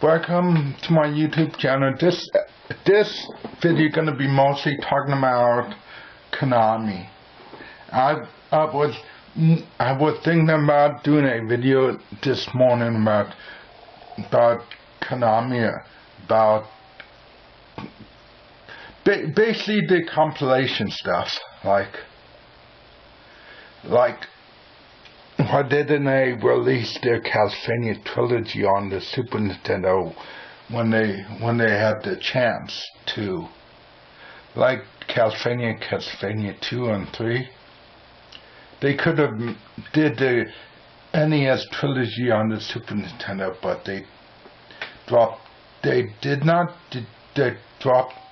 Welcome to my YouTube channel. This video gonna be mostly talking about Konami. I was thinking about doing a video this morning about Konami, about basically the compilation stuff, like why didn't they release their Castlevania trilogy on the Super Nintendo when they had the chance to? Like Castlevania 2 and 3. They could have did the NES trilogy on the Super Nintendo, but they dropped the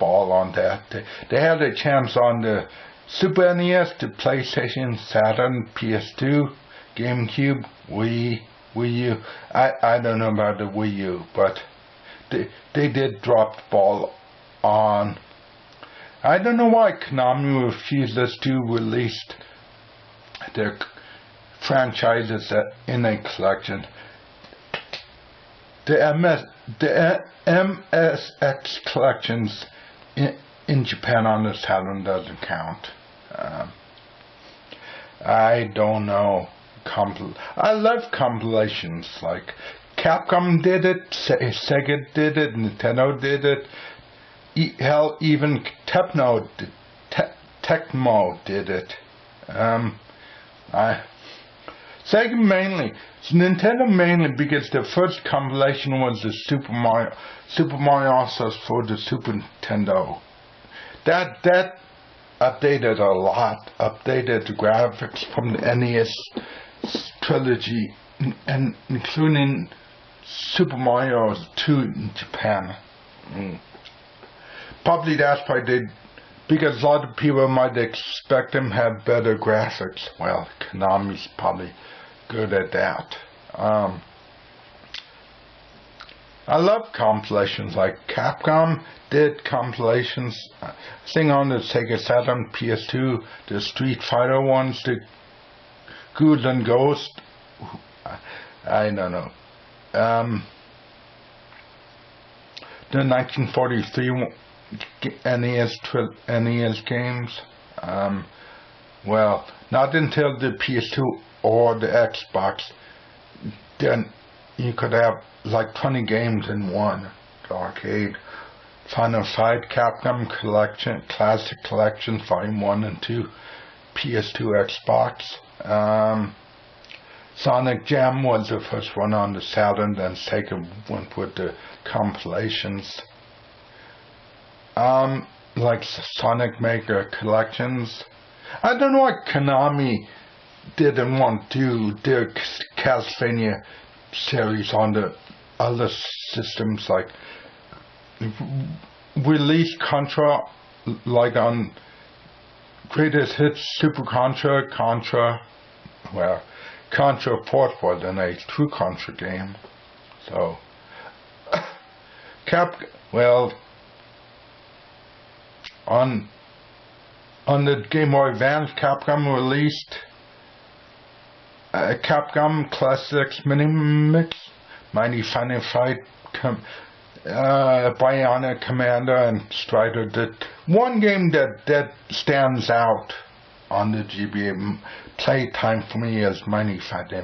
ball on that. They had a chance on the Super NES, the PlayStation, Saturn, PS2, GameCube, Wii U. I don't know about the Wii U, but they did drop the ball on. I don't know why Konami refuses to release their franchises in a collection. The MSX collections in Japan on the Saturn doesn't count. I don't know. I love compilations. Like Capcom did it, Sega did it, Nintendo did it. Hell, even Tecmo did it. Sega mainly, Nintendo mainly, because the first compilation was the Super Mario All-Stars for the Super Nintendo. That updated a lot, updated the graphics from the NES trilogy, and including Super Mario 2 in Japan. Probably that's why because a lot of people might expect them to have better graphics. Well, Konami's probably good at that. I love compilations. Like Capcom did compilations. I think on the Sega Saturn, PS2, the Street Fighter ones, the Ghouls and Ghosts. I don't know. The 1943 NES games. Well, not until the PS2 or the Xbox, then you could have like 20 games in one. The arcade, Final Fight, Capcom Collection, Classic Collection, Volume 1 and 2, PS2, Xbox. Sonic Jam was the first one on the Saturn, then Sega went with the compilations. Like Sonic Maker Collections. I don't know why Konami didn't want to do their Castlevania series on the other systems, like release Contra, like on Greatest Hits, Super Contra, well, Contra 4th was in a true Contra game. So, on the Game Boy Advance, Capcom released Capcom Classics Mini Mix, Mighty Final Fight, Bionic Commander, and Strider. The one game that stands out on the GBA playtime for me is Mighty Final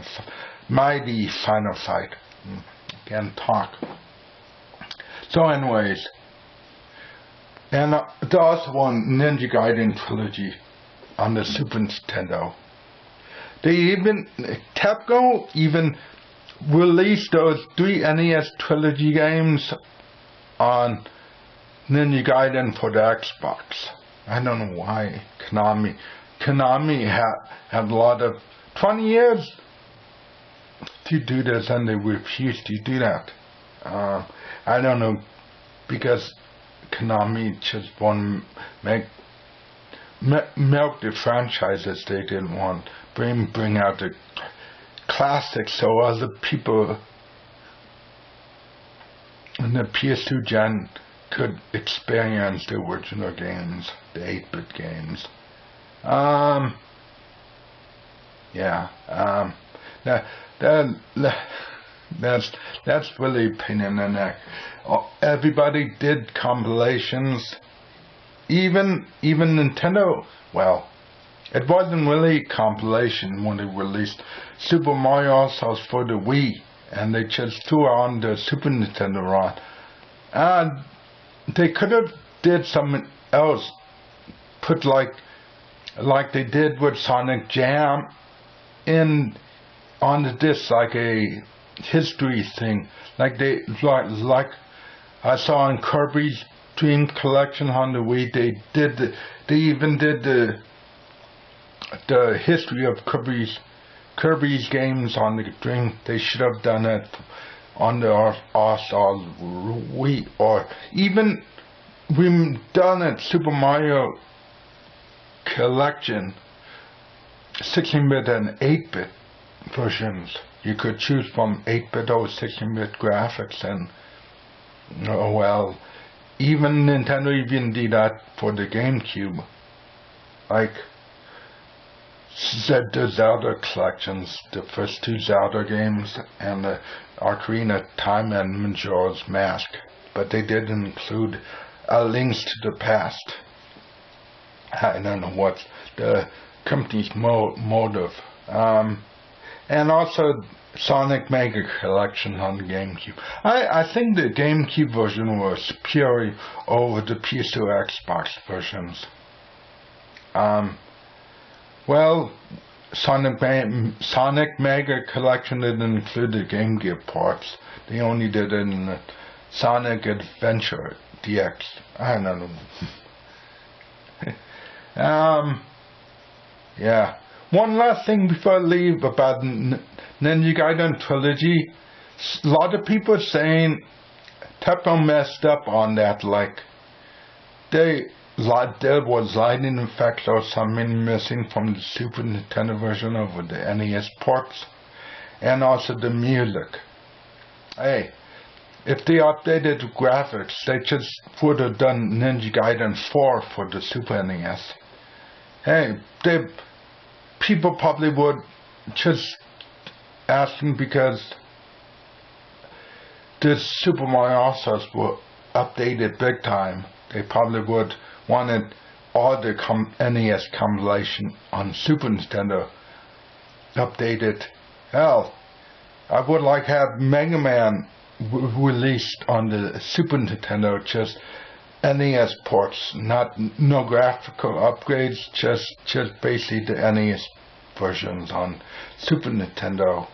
Fight. Again, talk. So, anyways. And the other one, Ninja Gaiden trilogy on the Super Nintendo. Capcom even released those 3 NES trilogy games on Ninja Gaiden for the Xbox. I don't know why Konami had a lot of 20 years to do this, and they refused to do that. I don't know, because Konami just want to milk the franchises. They didn't want bring out the classics so other people in the PS2 gen could experience the original games, the 8-bit games. That's really a pain in the neck. Everybody did compilations. Even Nintendo. Well, it wasn't really a compilation when they released Super Mario All-Stars for the Wii, and they just threw on the Super Nintendo ROM. And they could have did something else, put like they did with Sonic Jam on the disc, like a history thing, like I saw in Kirby's Dream Collection on the Wii. They even did the history of Kirby's games on the Dream. They should have done it on the All-Stars Wii, or even we've done it Super Mario Collection 16-bit and 8-bit versions. You could choose from 8-bit or 16-bit graphics, and well, even Nintendo even did that for the GameCube, like the Zelda collections, the first two Zelda games, and the Ocarina of Time and Majora's Mask, but they didn't include Links to the Past. I don't know what the company's motive. And also Sonic Mega Collection on the GameCube. I think the GameCube version was superior over the PS2 Xbox versions. Well, Sonic Mega Collection didn't include the Game Gear parts. They only did it in the Sonic Adventure DX. I don't know. Yeah. One last thing before I leave about Ninja Gaiden Trilogy. A lot of people are saying Teppo messed up on that, like there was lighting effects or something missing from the Super Nintendo version over the NES ports, and also the music. Hey, if they updated the graphics, they just would have done Ninja Gaiden 4 for the Super NES. Hey, people probably would just asking because the Super Mario All-Stars were updated big time. They probably would wanted all the NES compilation on Super Nintendo updated. Hell, I would like to have Mega Man released on the Super Nintendo, just NES ports, no graphical upgrades, just basically the NES versions on Super Nintendo,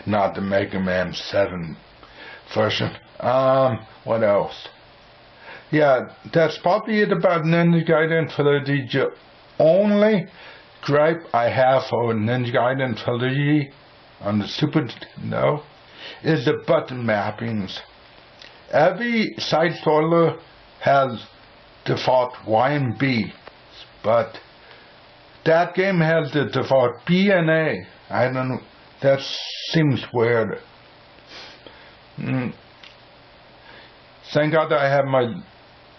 not the Mega Man 7 version. What else? Yeah, that's probably it about Ninja Gaiden Trilogy. The only gripe I have for Ninja Gaiden Trilogy on the Super Nintendo is the button mappings. Every side-scroller has default Y and B, but that game has the default B and A. I don't know, that seems weird. Thank God I have my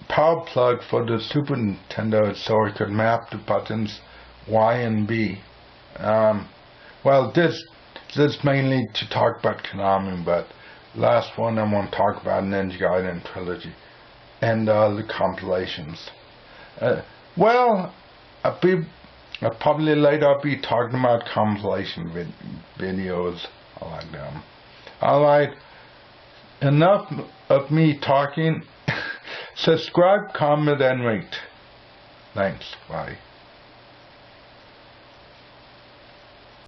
power plug for the Super Nintendo so I could map the buttons Y and B. Well, this mainly to talk about Konami, but last one I want to talk about Ninja Gaiden Trilogy and the compilations. Well, probably later I'll be talking about compilation videos. I like them. Alright, enough of me talking. Subscribe, comment, and rate. Thanks. Bye.